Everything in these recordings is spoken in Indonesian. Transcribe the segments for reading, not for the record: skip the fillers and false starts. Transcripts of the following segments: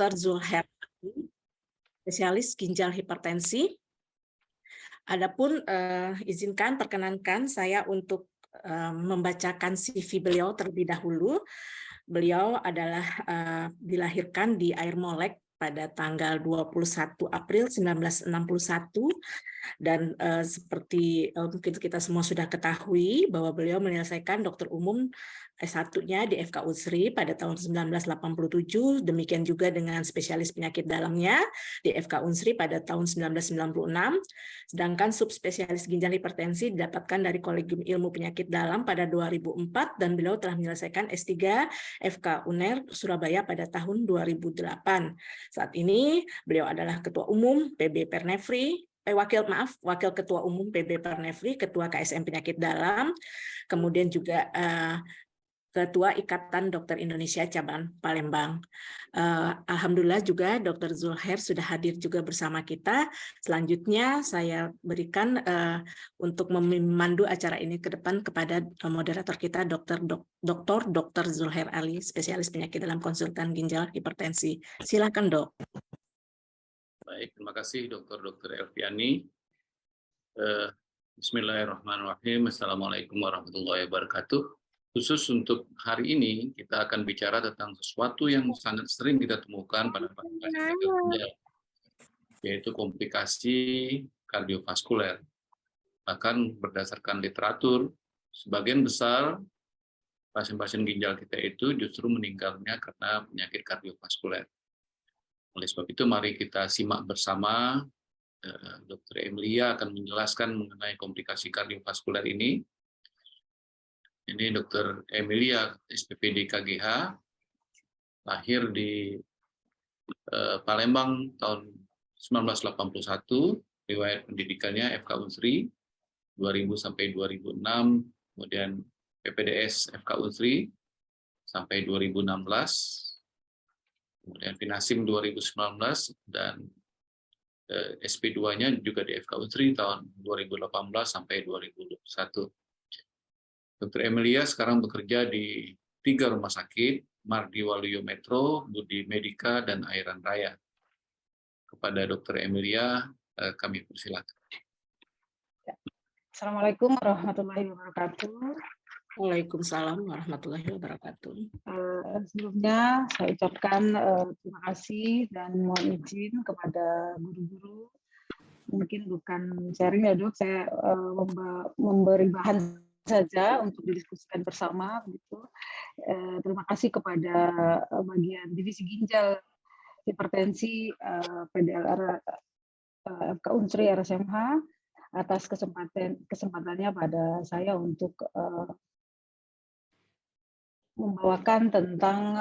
Dr. Zulher, spesialis ginjal hipertensi. Adapun izinkan perkenankan saya untuk membacakan CV beliau terlebih dahulu. Beliau adalah dilahirkan di Air Molek pada tanggal 21 April 1961 dan seperti mungkin kita semua sudah ketahui bahwa beliau menyelesaikan dokter umum S1-nya di FK Unsri pada tahun 1987, demikian juga dengan spesialis penyakit dalamnya di FK Unsri pada tahun 1996, sedangkan subspesialis ginjal hipertensi didapatkan dari Kolegium Ilmu Penyakit Dalam pada 2004 dan beliau telah menyelesaikan S3 FK UNER Surabaya pada tahun 2008. Saat ini beliau adalah Ketua Umum PB Pernefri, Wakil Ketua Umum PB Pernefri, Ketua KSM Penyakit Dalam, kemudian juga Ketua Ikatan Dokter Indonesia Cabang Palembang. Alhamdulillah juga Dr. Zulher sudah hadir juga bersama kita. Selanjutnya saya berikan untuk memandu acara ini ke depan kepada moderator kita Dr. Zulher Ali, spesialis penyakit dalam konsultan ginjal hipertensi. Silakan, Dok. Baik, terima kasih Dr. Elviani. Bismillahirrahmanirrahim. Assalamualaikum warahmatullahi wabarakatuh. Khusus untuk hari ini, kita akan bicara tentang sesuatu yang sangat sering kita temukan pada pasien gagal ginjal, yaitu komplikasi kardiovaskuler. Bahkan berdasarkan literatur, sebagian besar pasien-pasien ginjal kita itu justru meninggalnya karena penyakit kardiovaskuler. Oleh sebab itu, mari kita simak bersama. Dr. Emilia akan menjelaskan mengenai komplikasi kardiovaskuler ini. Ini Dr. Emilia, SPPD KGH, lahir di Palembang tahun 1981, riwayat pendidikannya FK Unsri 2000 sampai 2006, kemudian PPDS FK Unsri sampai 2016, kemudian Pinasim 2019, dan SP2-nya juga di FK Unsri tahun 2018 sampai 2021. Dr. Emilia sekarang bekerja di 3 rumah sakit, Mardi Waluyo Metro, Budi Medika, dan Airan Raya. Kepada Dr. Emilia, kami persilakan. Assalamualaikum warahmatullahi wabarakatuh. Waalaikumsalam warahmatullahi wabarakatuh. Sebelumnya saya ucapkan terima kasih dan mohon izin kepada guru-guru. Mungkin bukan sharing ya, Dok, saya memberi bahan saja untuk didiskusikan bersama begitu. Terima kasih kepada bagian divisi ginjal hipertensi PDLR FK Unsri RSMH atas kesempatannya pada saya untuk membawakan tentang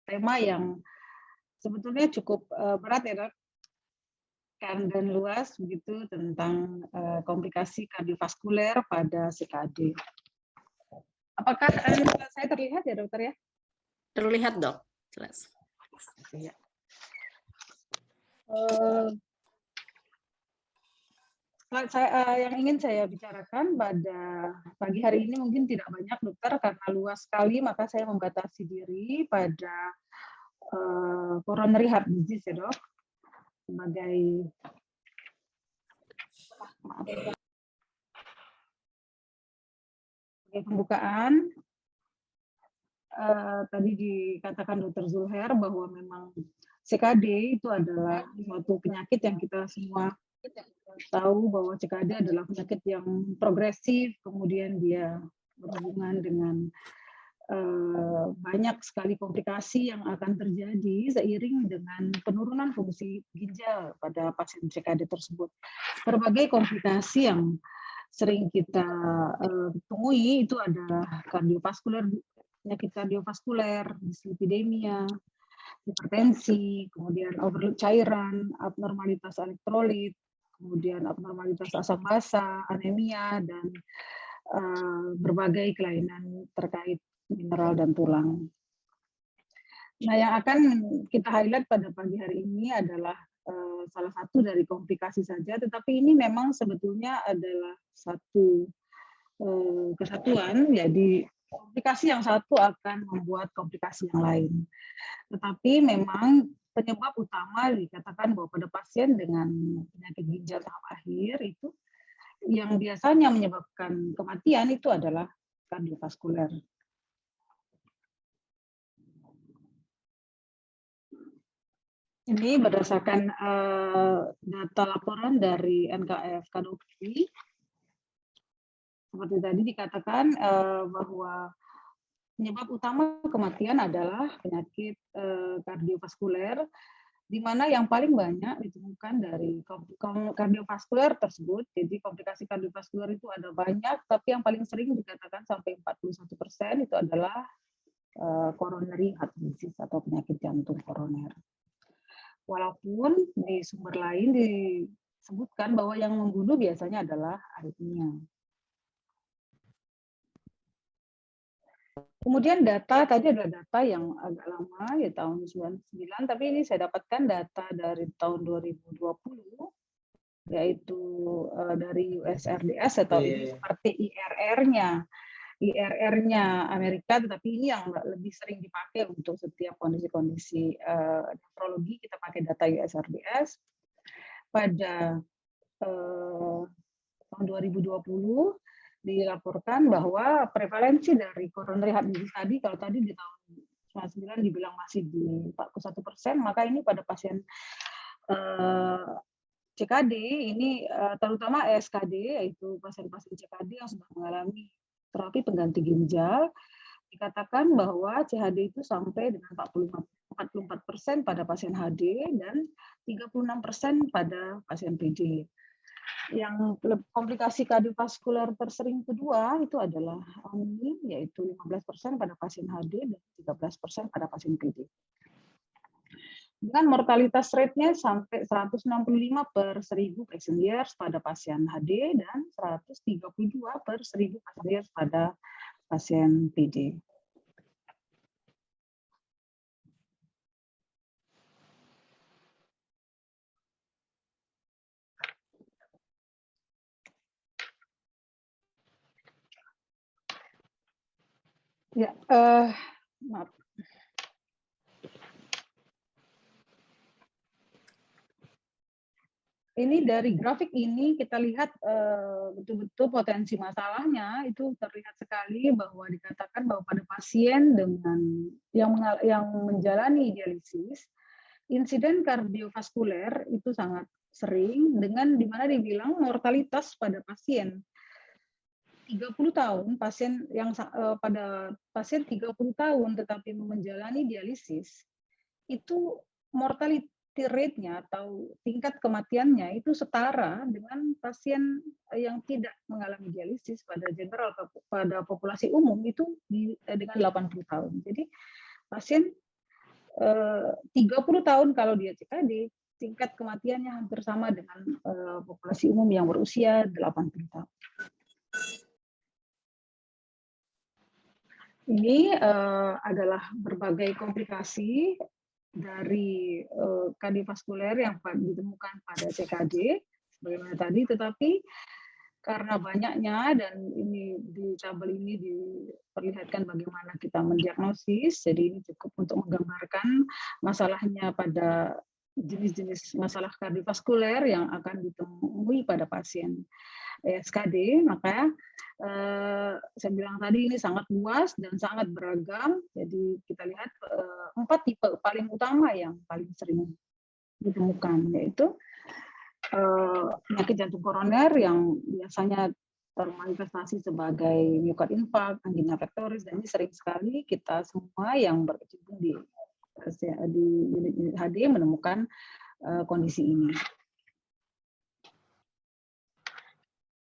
tema yang sebetulnya cukup berat ya, Dok, dan luas begitu, tentang komplikasi kardiovaskuler pada CKD. Apakah saya terlihat ya, Dokter ya? Terlihat, Dok. Jelas. Ya. Yang ingin saya bicarakan pada pagi hari ini mungkin tidak banyak, Dokter, karena luas sekali, maka saya membatasi diri pada coronary heart disease ya, Dok, sebagai pembukaan. Tadi dikatakan Dr. Zulher bahwa memang CKD itu adalah suatu penyakit yang kita semua tahu bahwa CKD adalah penyakit yang progresif, kemudian dia berhubungan dengan banyak sekali komplikasi yang akan terjadi seiring dengan penurunan fungsi ginjal pada pasien CKD tersebut. Berbagai komplikasi yang sering kita temui itu adalah kardiovaskuler, penyakit kardiovaskuler, dislipidemia, hipertensi, kemudian overload cairan, abnormalitas elektrolit, kemudian abnormalitas asam basa, anemia, dan berbagai kelainan terkait mineral dan tulang. Nah, yang akan kita highlight pada pagi hari ini adalah salah satu dari komplikasi saja, tetapi ini memang sebetulnya adalah satu kesatuan, jadi komplikasi yang satu akan membuat komplikasi yang lain. Tetapi memang penyebab utama dikatakan bahwa pada pasien dengan penyakit ginjal tahap akhir itu yang biasanya menyebabkan kematian itu adalah kardiovaskuler. Ini berdasarkan data laporan dari NKF Kanopi. Seperti tadi dikatakan bahwa penyebab utama kematian adalah penyakit kardiovaskuler, di mana yang paling banyak ditemukan dari kardiovaskuler tersebut. Jadi komplikasi kardiovaskuler itu ada banyak, tapi yang paling sering dikatakan sampai 41% itu adalah coronary heart disease atau penyakit jantung koroner. Walaupun di sumber lain disebutkan bahwa yang membunuh biasanya adalah aritmia. Kemudian data, tadi adalah data yang agak lama, ya tahun 99, tapi ini saya dapatkan data dari tahun 2020, yaitu dari USRDS atau ini seperti IRR-nya Amerika, tetapi ini yang lebih sering dipakai untuk setiap kondisi-kondisi nefrologi, kita pakai data USRDS. Pada tahun 2020 dilaporkan bahwa prevalensi dari coronary heart disease tadi, kalau tadi di tahun 99 dibilang masih di 41%, maka ini pada pasien CKD ini terutama ESKD, yaitu pasien-pasien CKD yang sudah mengalami terapi pengganti ginjal, dikatakan bahwa CHD itu sampai dengan 44% pada pasien HD dan 36% pada pasien PD. Yang komplikasi kardiovaskuler tersering kedua itu adalah angin, yaitu 15% pada pasien HD dan 13% pada pasien PD. Dengan mortalitas rate-nya sampai 165 per 1000 patient years pada pasien HD dan 132 per 1000 patient years pada pasien PD. Ya, maaf. Ini dari grafik ini kita lihat betul-betul potensi masalahnya itu terlihat sekali bahwa dikatakan bahwa pada pasien dengan yang menjalani dialisis, insiden kardiovaskuler itu sangat sering dengan di mana dibilang mortalitas pada pasien 30 tahun pada pasien 30 tahun tetapi menjalani dialisis itu mortality rate-nya atau tingkat kematiannya itu setara dengan pasien yang tidak mengalami dialisis pada general, pada populasi umum itu dengan 80 tahun. Jadi pasien 30 tahun kalau dia CKD, tingkat kematiannya hampir sama dengan populasi umum yang berusia 80 tahun. Ini adalah berbagai komplikasi dari kardiovaskuler yang ditemukan pada CKD, sebagaimana tadi, tetapi karena banyaknya dan ini di tabel ini diperlihatkan bagaimana kita mendiagnosis, jadi ini cukup untuk menggambarkan masalahnya pada jenis-jenis masalah kardiovaskuler yang akan ditemui pada pasien ESKD, maka saya bilang tadi ini sangat luas dan sangat beragam. Jadi kita lihat 4 tipe paling utama yang paling sering ditemukan, yaitu penyakit jantung koroner yang biasanya termanifestasi sebagai myocard infarct, angina pectoris, dan ini sering sekali kita semua yang berkecimpung di unit HD menemukan kondisi ini.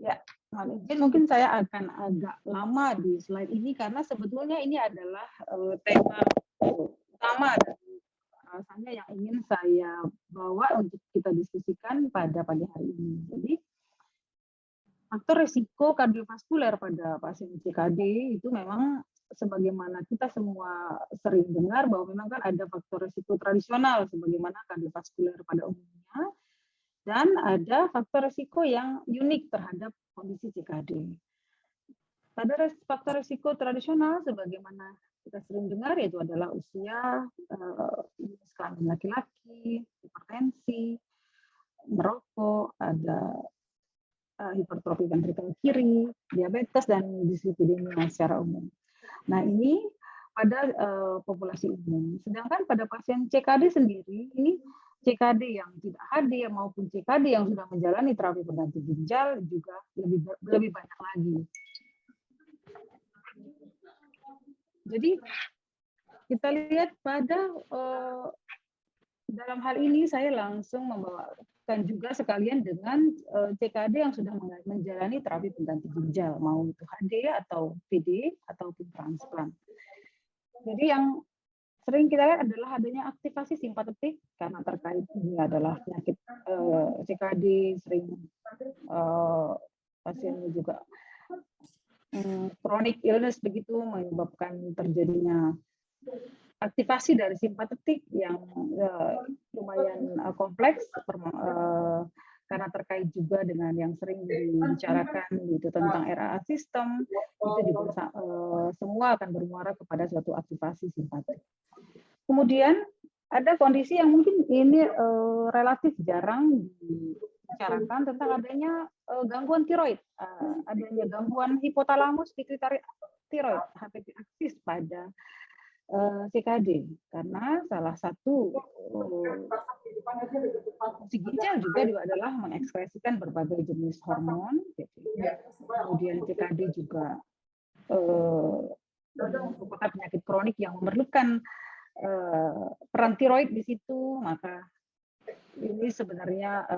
Ya, mungkin saya akan agak lama di slide ini karena sebetulnya ini adalah tema utama dari rasanya yang ingin saya bawa untuk kita diskusikan pada pagi hari ini. Jadi faktor risiko kardiovaskuler pada pasien CKD itu memang sebagaimana kita semua sering dengar bahwa memang kan ada faktor risiko tradisional sebagaimana kardiovaskuler pada umumnya. Dan ada faktor risiko yang unik terhadap kondisi CKD. Pada faktor risiko tradisional sebagaimana kita sering dengar yaitu adalah usia, jenis kelamin laki-laki, hipertensi, merokok, ada hipertrofi ventrikel kiri, diabetes, dan dislipidemia secara umum. Nah, ini pada populasi umum. Sedangkan pada pasien CKD sendiri, ini CKD yang tidak HD maupun CKD yang sudah menjalani terapi pengganti ginjal juga lebih banyak lagi. Jadi kita lihat pada dalam hal ini saya langsung membawakan juga sekalian dengan CKD yang sudah menjalani terapi pengganti ginjal, mau itu HD atau PD ataupun transplant. Jadi yang sering kita lihat adalah adanya aktivasi simpatetik karena terkait ini adalah penyakit CKD, sering pasiennya juga chronic illness begitu menyebabkan terjadinya aktivasi dari simpatetik yang lumayan kompleks karena terkait juga dengan yang sering dibicarakan itu tentang RAA sistem, itu juga semua akan bermuara kepada suatu aktivasi simpatik. Kemudian ada kondisi yang mungkin ini relatif jarang dibicarakan tentang adanya gangguan tiroid, adanya gangguan hipotalamus pituitari tiroid, HPT aksis pada CKD, karena salah satu fungsi ginjal juga adalah mengekspresikan berbagai jenis hormon. Kemudian CKD juga merupakan penyakit kronik yang memerlukan peran tiroid di situ, maka ini sebenarnya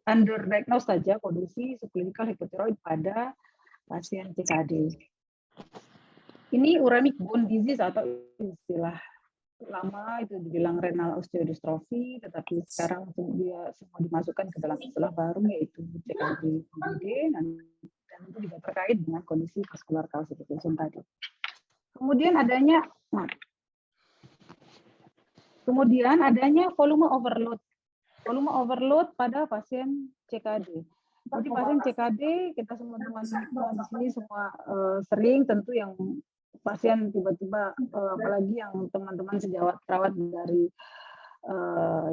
underdiagnosed saja kondisi subclinical hypothyroid pada pasien CKD. Ini uremic bone disease atau istilah lama itu dibilang renal osteodystrophy, tetapi sekarang dia semua dimasukkan ke dalam istilah baru yaitu CKD dan itu juga terkait dengan kondisi vascular calcification tadi. Kemudian adanya volume overload. Volume overload pada pasien CKD. Jadi pasien CKD kita semua teman-teman di sini semua sering tentu yang pasien tiba-tiba apalagi yang teman-teman sejawat perawat dari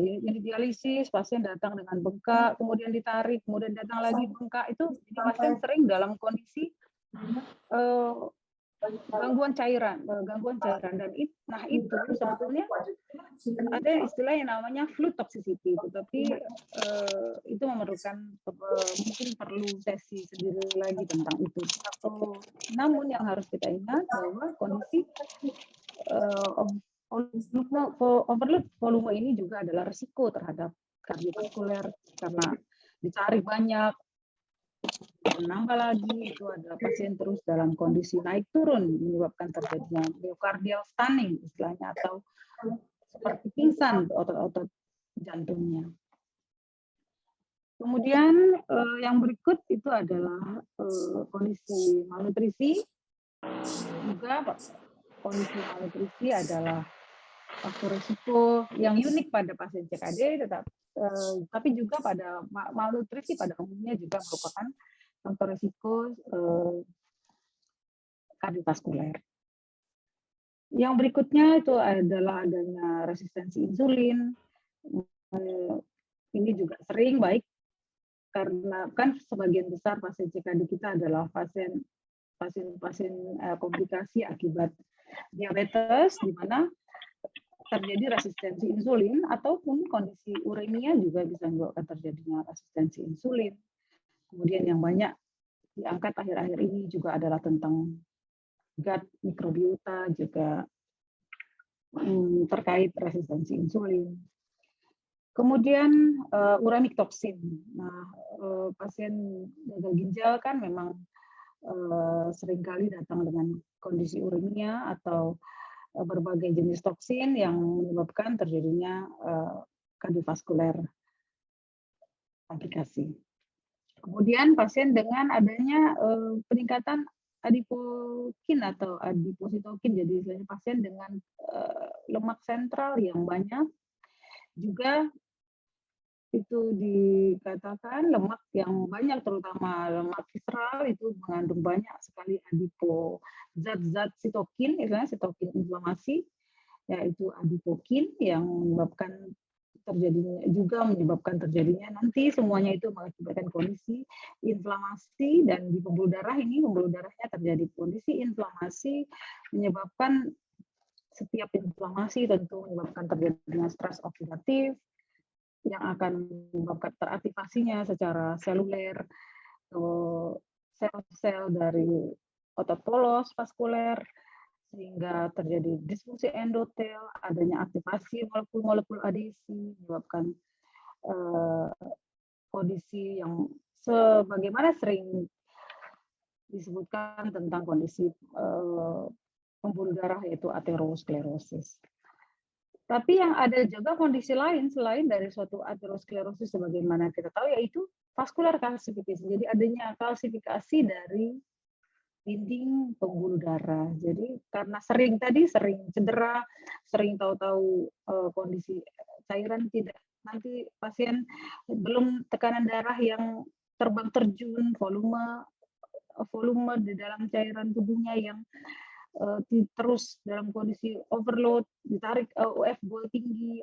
unit dialisis, pasien datang dengan bengkak, kemudian ditarik, kemudian datang lagi bengkak, itu pasien sering dalam kondisi gangguan cairan dan itu sebetulnya ada istilah yang namanya fluid toxicity, tetapi itu memerlukan mungkin perlu sesi sendiri lagi tentang itu. Namun yang harus kita ingat bahwa kondisi overload volume ini juga adalah risiko terhadap kardiovaskuler karena dicari banyak, nambah lagi itu ada pasien terus dalam kondisi naik turun menyebabkan terjadinya myocardial stunning istilahnya atau seperti pingsan otot-otot jantungnya. Kemudian yang berikut itu adalah kondisi malnutrisi. Juga kondisi malnutrisi adalah faktor risiko yang unik pada pasien CKD, tapi juga pada malnutrisi pada umumnya juga merupakan faktor risiko kardiovaskuler. Yang berikutnya itu adalah adanya resistensi insulin. Ini juga sering baik karena kan sebagian besar pasien CKD kita adalah pasien komplikasi akibat diabetes di mana terjadi resistensi insulin ataupun kondisi uremia juga bisa menyebabkan terjadinya resistensi insulin. Kemudian yang banyak diangkat akhir-akhir ini juga adalah tentang gut mikrobiota juga terkait resistensi insulin. Kemudian uremic toxin. Nah, pasien gagal ginjal kan memang seringkali datang dengan kondisi uremia atau berbagai jenis toksin yang menyebabkan terjadinya kardiovaskuler komplikasi. Kemudian pasien dengan adanya peningkatan adipokin atau adipositokin, jadi istilahnya pasien dengan lemak sentral yang banyak juga itu dikatakan lemak yang banyak, terutama lemak visceral, itu mengandung banyak sekali zat-zat sitokin, misalnya sitokin inflamasi, yaitu adipokin yang menyebabkan terjadinya nanti semuanya itu mengakibatkan kondisi inflamasi. Dan di pembuluh darahnya terjadi kondisi inflamasi, menyebabkan setiap inflamasi tentu menyebabkan terjadinya stres oksidatif yang akan menyebabkan teraktivasinya secara seluler sel-sel dari otot polos vaskuler, sehingga terjadi disfungsi endotel, adanya aktivasi molekul-molekul adhesi, menyebabkan kondisi yang sebagaimana sering disebutkan tentang kondisi pembuluh darah, yaitu aterosklerosis. Tapi yang ada juga kondisi lain selain dari suatu aterosklerosis sebagaimana kita tahu, yaitu vascular calcification. Jadi adanya kalsifikasi dari dinding pembuluh darah. Jadi karena sering cedera, sering tahu-tahu kondisi cairan tidak, nanti pasien belum tekanan darah yang terbang terjun, volume di dalam cairan tubuhnya yang terus dalam kondisi overload, ditarik UF goal tinggi,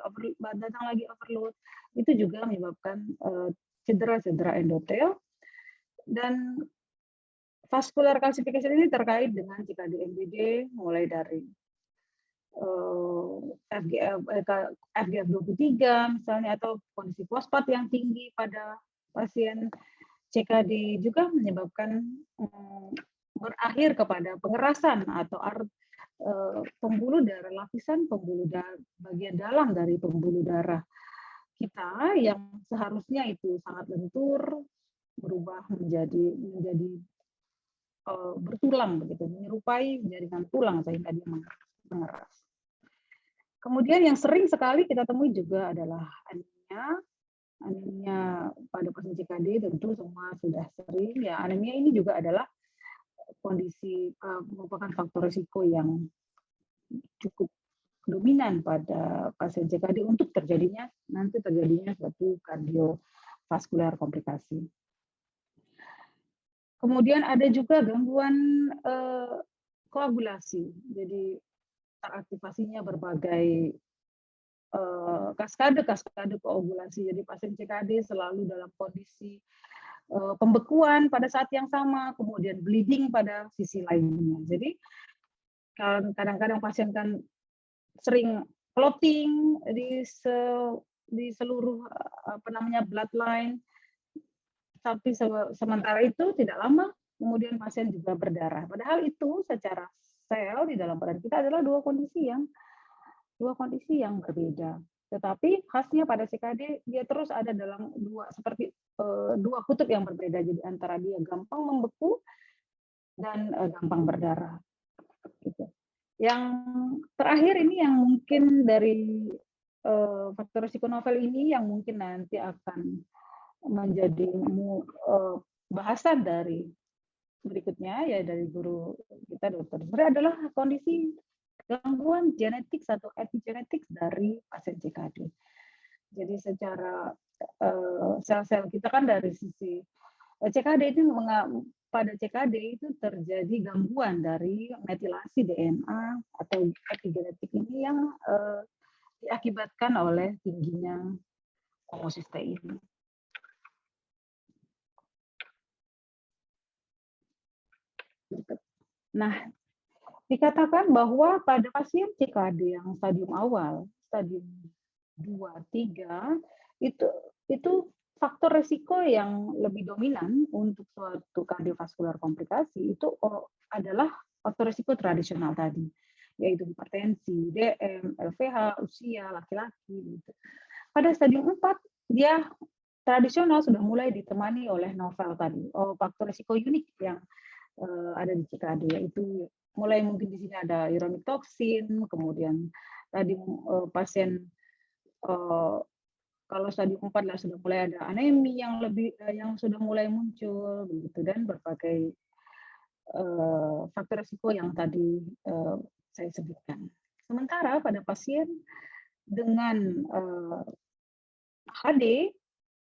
datang lagi overload, itu juga menyebabkan cedera endotel. Dan vascular calcification ini terkait dengan CKD-MBD, mulai dari FGF23 misalnya, atau kondisi fosfat yang tinggi pada pasien CKD, juga menyebabkan berakhir kepada pengerasan atau pembuluh darah, lapisan pembuluh darah bagian dalam dari pembuluh darah kita yang seharusnya itu sangat lentur, berubah menjadi bertulang begitu, menyerupai jaringan tulang sehingga dia mengeras. Kemudian yang sering sekali kita temui juga adalah anemia. Anemia pada pasien CKD tentu semua sudah sering ya. Anemia ini juga adalah kondisi merupakan faktor risiko yang cukup dominan pada pasien CKD untuk terjadinya suatu kardiovaskular komplikasi. Kemudian ada juga gangguan koagulasi. Jadi teraktivasinya berbagai kaskade koagulasi. Jadi pasien CKD selalu dalam kondisi pembekuan pada saat yang sama, kemudian bleeding pada sisi lainnya. Jadi kadang-kadang pasien kan sering clotting di seluruh bloodline. Tapi sementara itu tidak lama kemudian pasien juga berdarah. Padahal itu secara sel di dalam badan kita adalah dua kondisi yang berbeda. Tetapi khasnya pada CKD dia terus ada dalam dua kutub yang berbeda. Jadi antara dia gampang membeku dan gampang berdarah. Gitu. Yang terakhir ini yang mungkin dari faktor risiko novel ini yang mungkin nanti akan menjadi bahasan dari berikutnya ya dari guru kita Dr. Zura adalah kondisi gangguan genetik atau epigenetik dari pasien CKD. Jadi secara sel-sel kita kan dari sisi CKD itu pada CKD itu terjadi gangguan dari metilasi DNA atau epigenetik ini yang diakibatkan oleh tingginya homocysteine ini. Nah, dikatakan bahwa pada pasien CKD yang stadium awal, stadium 2, 3, itu faktor risiko yang lebih dominan untuk suatu kardiovaskular komplikasi itu adalah faktor risiko tradisional tadi, yaitu hipertensi, DM, LVH, usia, laki-laki. Gitu. Pada stadium 4, dia tradisional sudah mulai ditemani oleh novel tadi, faktor risiko unik yang ada di CKD, yaitu mulai mungkin di sini ada uremic toxin, kemudian tadi pasien kalau stadium 4 lah sudah mulai ada anemi yang sudah mulai muncul begitu, dan berbagai faktor risiko yang tadi saya sebutkan. Sementara pada pasien dengan HD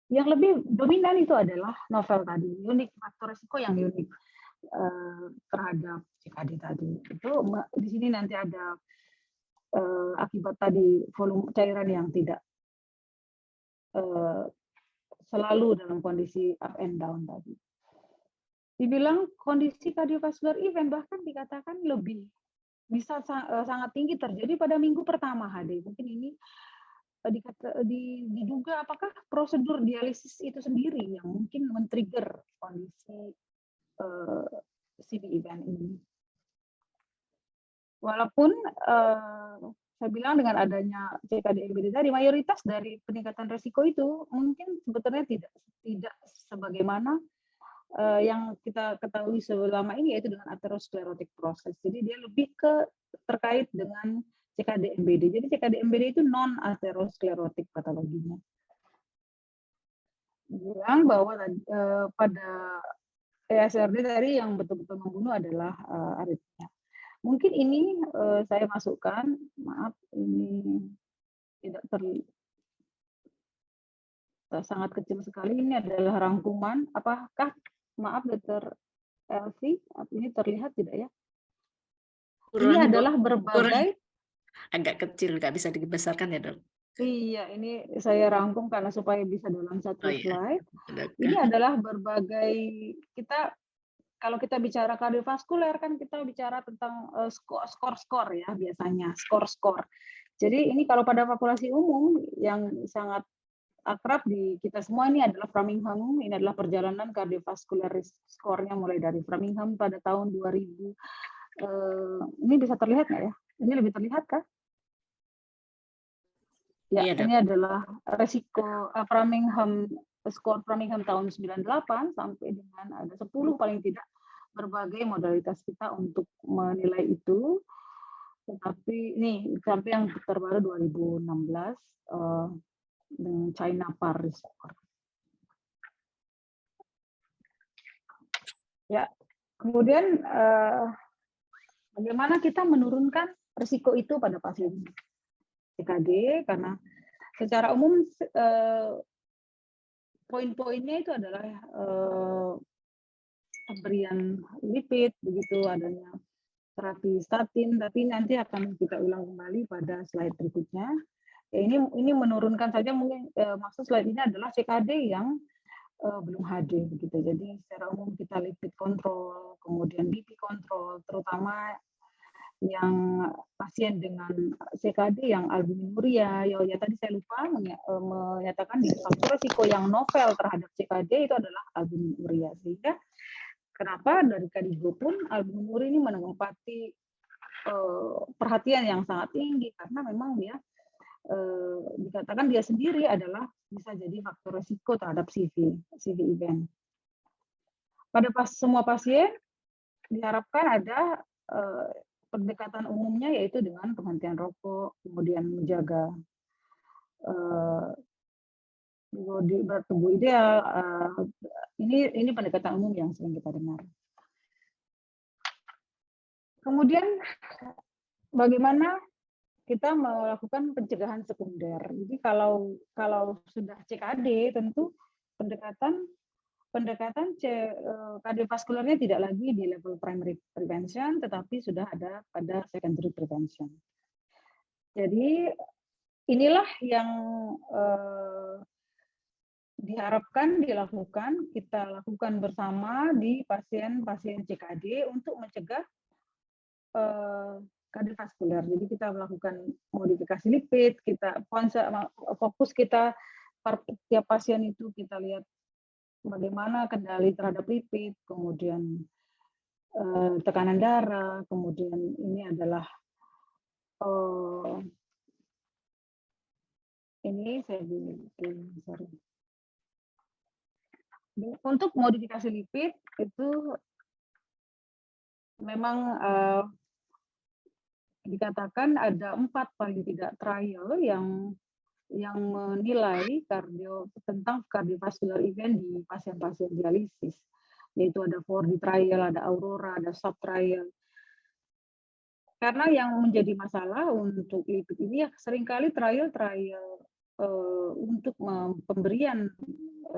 Yang lebih dominan itu adalah novel tadi, faktor risiko yang unik terhadap CKD tadi. Itu di sini nanti ada akibat tadi volume cairan yang tidak selalu dalam kondisi up and down tadi. Dibilang kondisi kardiovaskular event bahkan dikatakan lebih bisa sangat tinggi terjadi pada minggu pertama HD. Mungkin ini diduga apakah prosedur dialisis itu sendiri yang mungkin men-trigger kondisi CV event ini. Walaupun saya bilang dengan adanya CKD-MBD tadi, mayoritas dari peningkatan risiko itu mungkin sebetulnya tidak sebagaimana yang kita ketahui selama ini, yaitu dengan atherosclerotic process. Jadi dia lebih terkait dengan CKD-MBD. Jadi CKD-MBD itu non-atherosclerotic patologinya. Bilang bahwa pada ESRD tadi yang betul-betul membunuh adalah aritmia. Mungkin ini saya masukkan, maaf ini tidak sangat kecil sekali. Ini adalah rangkuman. Apakah, maaf Dr. Elvi, ini terlihat tidak ya? Ini adalah berbagai, agak kecil, nggak bisa dibesarkan ya dok? Iya, ini saya rangkum karena supaya bisa dalam satu slide. Ini adalah berbagai, kalau kita bicara kardiovaskuler kan kita bicara tentang skor-skor ya biasanya, skor-skor. Jadi ini kalau pada populasi umum yang sangat akrab di kita semua ini adalah Framingham, ini adalah perjalanan kardiovaskuler skornya mulai dari Framingham pada tahun 2000. Ini bisa terlihat nggak ya? Ini lebih terlihat kah? Ya, iya, ini adalah resiko Framingham, skor Framingham tahun 98 sampai dengan ada 10 paling tidak berbagai modalitas kita untuk menilai itu. Tetapi ini sampai yang terbaru 2016 dengan China Paris. Ya, kemudian bagaimana kita menurunkan risiko itu pada pasien CKD, karena secara umum poin-poinnya itu adalah pemberian lipid, begitu adanya terapi statin, tapi nanti akan kita ulang kembali pada slide berikutnya. Ya, ini menurunkan saja, mungkin maksud slide ini adalah CKD yang belum HD begitu. Jadi secara umum kita lipid kontrol, kemudian BP kontrol, terutama yang pasien dengan CKD yang albuminuria. Ya tadi saya lupa menyatakan di faktor risiko yang novel terhadap CKD itu adalah albuminuria. Sehingga kenapa dari Kadigo pun albuminuria ini menempati perhatian yang sangat tinggi, karena memang dia dikatakan dia sendiri adalah bisa jadi faktor risiko terhadap CV event. Pada semua pasien diharapkan ada pendekatan umumnya, yaitu dengan penghentian rokok, kemudian menjaga berat tubuh ideal. Ini pendekatan umum yang sering kita dengar. Kemudian bagaimana kita melakukan pencegahan sekunder. Jadi kalau sudah CKD, tentu pendekatan kardiovaskulernya tidak lagi di level primary prevention, tetapi sudah ada pada secondary prevention. Jadi inilah yang diharapkan dilakukan, kita lakukan bersama di pasien-pasien CKD untuk mencegah kardiovaskuler. Jadi kita melakukan modifikasi lipid, kita fokus kita per tiap pasien itu kita lihat bagaimana kendali terhadap lipid, kemudian tekanan darah, kemudian ini adalah ini saya bikin, sorry. Untuk modifikasi lipid itu memang dikatakan ada 4 paling tidak trial yang menilai tentang kardiovaskular event di pasien-pasien dialisis, yaitu ada 4D trial, ada Aurora, ada sub trial. Karena yang menjadi masalah untuk lipid ini ya seringkali trial untuk pemberian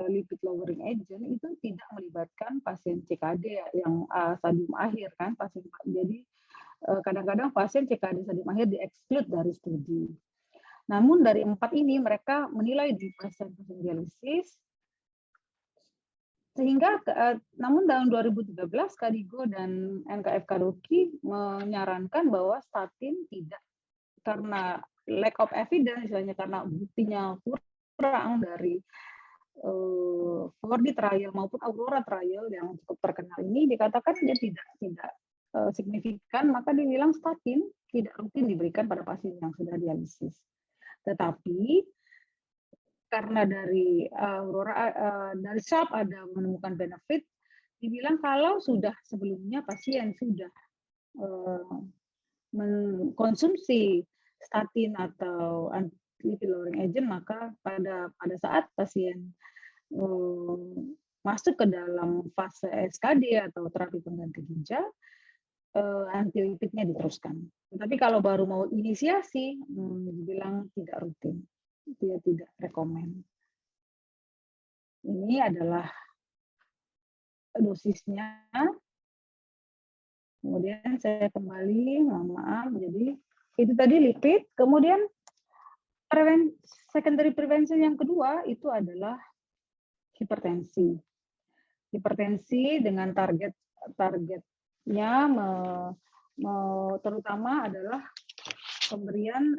lipid lowering agent itu tidak melibatkan pasien CKD yang stadium akhir kan pasien. Jadi kadang-kadang pasien CKD stadium akhir di-exclude dari studi. Namun dari 4 ini mereka menilai di pasien-pasien dialisis sehingga namun tahun 2013 Kadigo dan NKF Kadoki menyarankan bahwa statin tidak, karena lack of evidence, misalnya karena buktinya kurang dari 4D trial maupun Aurora trial yang cukup terkenal ini, dikatakan dia tidak signifikan, maka dibilang statin tidak rutin diberikan pada pasien yang sudah dialisis. Tetapi karena dari Aurora, dari SHARP ada menemukan benefit, dibilang kalau sudah sebelumnya pasien sudah mengkonsumsi statin atau lipid lowering agent, maka pada saat pasien masuk ke dalam fase SKD atau terapi pengganti ginjal, antilipidnya diteruskan. Tapi kalau baru mau inisiasi, dibilang tidak rutin, dia tidak rekomen. Ini adalah dosisnya. Kemudian saya kembali, mohon maaf. Jadi itu tadi lipid. Kemudian secondary prevention yang kedua itu adalah hipertensi. Hipertensi dengan targetnya terutama adalah pemberian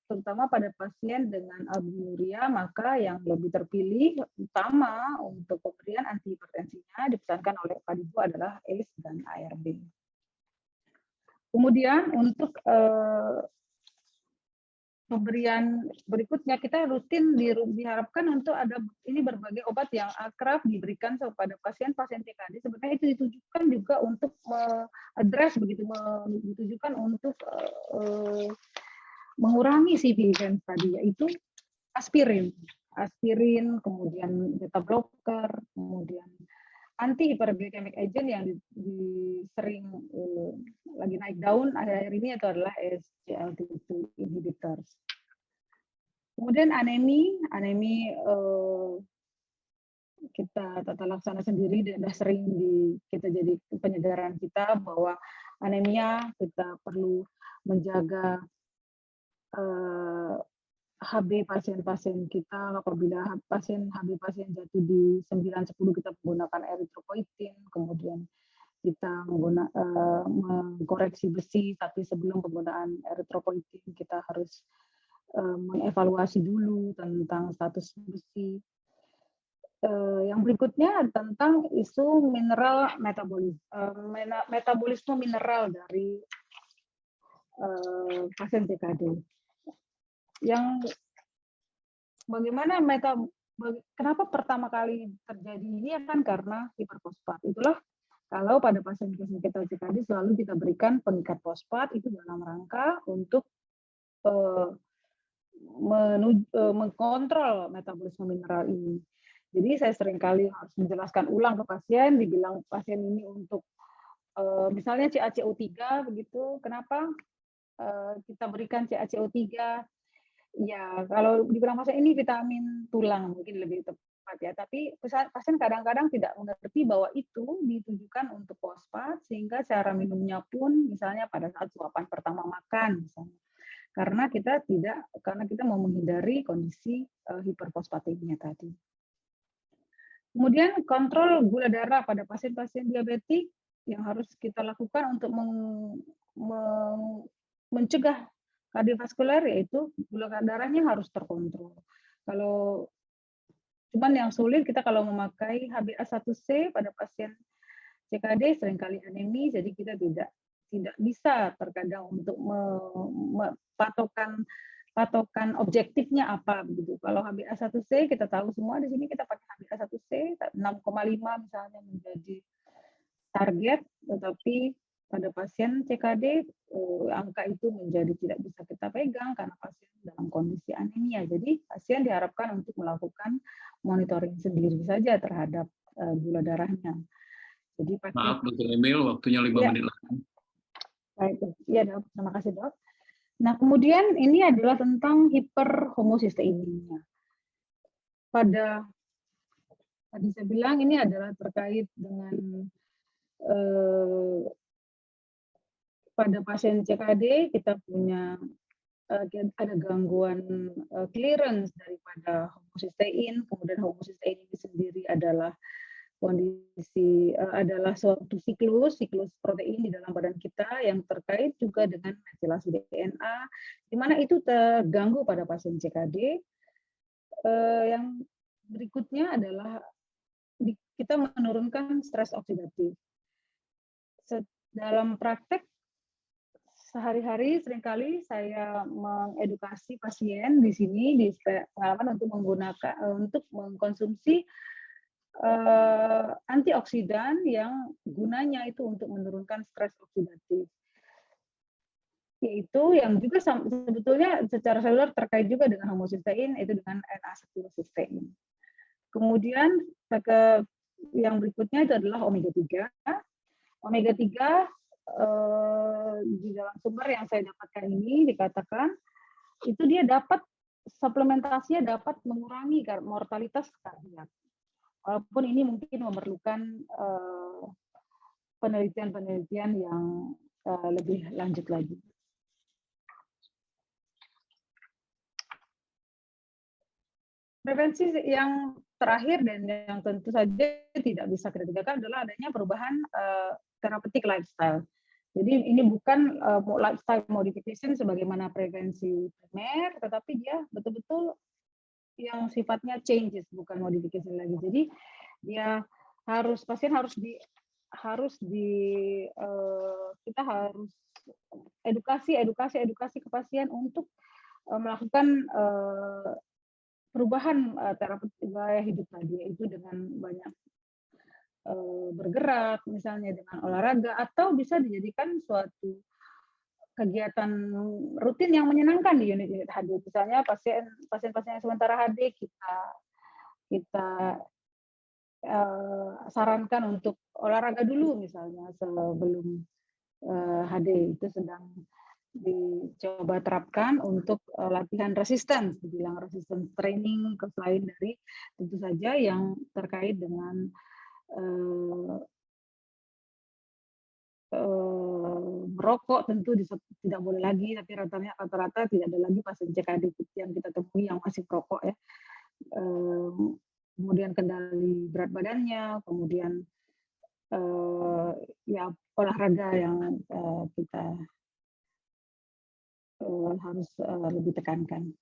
terutama pada pasien dengan albuminuria, maka yang lebih terpilih utama untuk pemberian antihipertensinya dipesankan oleh Kadigo adalah ACE dan ARB. Kemudian untuk pemberian berikutnya kita rutin diharapkan untuk ada ini berbagai obat yang akrab diberikan kepada pasien-pasien TKD. Sebenarnya itu ditujukan juga untuk address begitu, ditujukan untuk mengurangi CV event tadi, yaitu aspirin, kemudian beta blocker, kemudian anti hyperglycemic agent yang sering lagi naik daun akhir-akhir ini itu adalah SGLT2 inhibitors. Kemudian anemi kita tata laksana sendiri dan sudah sering kita jadi penyegaran kita bahwa anemia kita perlu menjaga HB pasien-pasien kita. Apabila HB pasien jatuh di 9-10 kita menggunakan erythropoietin, kemudian kita mengkoreksi besi, tapi sebelum penggunaan erythropoietin kita harus mengevaluasi dulu tentang status besi. Yang berikutnya tentang isu mineral metabolisme mineral dari pasien CKD. Yang bagaimana kenapa pertama kali terjadi ini kan karena hiperfosfat. Itulah kalau pada pasien-pasien kita CKD selalu kita berikan pengikat fosfat itu dalam rangka untuk mengkontrol metabolisme mineral ini. Jadi saya seringkali harus menjelaskan ulang ke pasien, dibilang pasien ini untuk misalnya CaCO3 begitu, kenapa kita berikan CaCO3? Ya, kalau dibilang pasien ini vitamin tulang mungkin lebih tepat ya, tapi pasien kadang-kadang tidak mengerti bahwa itu ditujukan untuk fosfat, sehingga cara minumnya pun misalnya pada saat suapan pertama makan misalnya. Karena kita mau menghindari kondisi hiperfosfatemia tadi. Kemudian kontrol gula darah pada pasien-pasien diabetik yang harus kita lakukan untuk mencegah kardiovaskular, yaitu gula darahnya harus terkontrol. Kalau cuman yang sulit kita kalau memakai HbA1c pada pasien CKD seringkali anemi, jadi kita tidak bisa terkadang untuk patokan objektifnya apa begitu. Kalau HbA1c kita tahu semua di sini kita pakai HbA1c 6,5 misalnya menjadi target, tetapi pada pasien CKD angka itu menjadi tidak bisa kita pegang karena pasien dalam kondisi anemia. Jadi pasien diharapkan untuk melakukan monitoring sendiri saja terhadap gula darahnya. Jadi maaf Dr. Emil, waktunya 5 menit lagi. Baik, ya Dok, terima kasih Dok. Nah kemudian ini adalah tentang hiperhomosisteinemia. Pada Tadi saya bilang ini adalah terkait dengan pada pasien CKD kita punya ada gangguan clearance daripada homocysteine, kemudian homocysteine ini sendiri adalah kondisi adalah suatu siklus protein di dalam badan kita yang terkait juga dengan metilasi DNA, di mana itu terganggu pada pasien CKD. Yang berikutnya adalah kita menurunkan stres oksidatif. Dalam praktek sehari-hari seringkali saya mengedukasi pasien di sini di pengalaman untuk mengkonsumsi antioksidan yang gunanya itu untuk menurunkan stres oksidatif, yaitu yang juga sebetulnya secara seluler terkait juga dengan homocysteine, itu dengan N-acetylcysteine. Kemudian yang berikutnya itu adalah omega 3. Omega 3 di dalam sumber yang saya dapatkan ini dikatakan itu dia dapat suplementasinya dapat mengurangi mortalitas kardiak. Walaupun ini mungkin memerlukan penelitian-penelitian yang lebih lanjut lagi. Prevensi yang terakhir dan yang tentu saja tidak bisa kita tinggalkan adalah adanya perubahan therapeutic lifestyle. Jadi ini bukan lifestyle modification sebagaimana prevensi primer, tetapi dia betul-betul yang sifatnya changes, bukan modification lagi. Jadi dia pasien harus kita harus edukasi ke pasien untuk melakukan perubahan terapeutik gaya hidup tadi, yaitu dengan banyak bergerak, misalnya dengan olahraga, atau bisa dijadikan suatu kegiatan rutin yang menyenangkan di unit-unit HD. Misalnya pasien-pasien yang sementara HD kita sarankan untuk olahraga dulu, misalnya sebelum HD itu sedang dicoba terapkan untuk latihan resistance, dibilang resistance training, selain dari tentu saja yang terkait dengan merokok tentu tidak boleh lagi, tapi rata-rata tidak ada lagi pasien CKD yang kita temui yang masih merokok ya. Kemudian kendali berat badannya, kemudian ya olahraga yang kita harus lebih tekankan.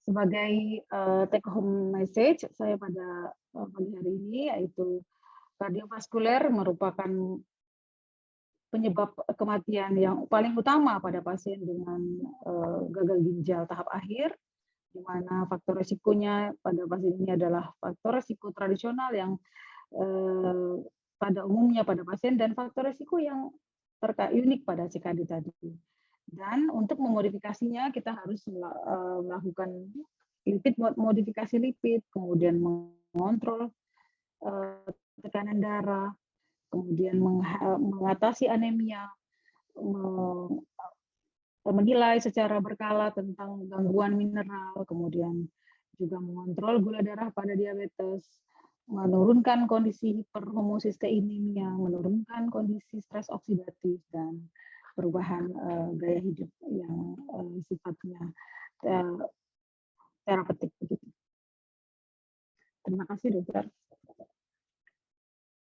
Sebagai take home message saya pada pagi hari ini, yaitu kardiovaskuler merupakan penyebab kematian yang paling utama pada pasien dengan gagal ginjal tahap akhir, di mana faktor resikonya pada pasien ini adalah faktor resiko tradisional yang pada umumnya pada pasien dan faktor resiko yang unik pada CKD tadi. Dan untuk memodifikasinya kita harus melakukan modifikasi lipid, kemudian mengontrol tekanan darah, kemudian mengatasi anemia, menilai secara berkala tentang gangguan mineral, kemudian juga mengontrol gula darah pada diabetes, menurunkan kondisi hiperhomosisteinemia, menurunkan kondisi stres oksidatif, dan perubahan gaya hidup yang sifatnya terapeutik. Terima kasih, Dokter.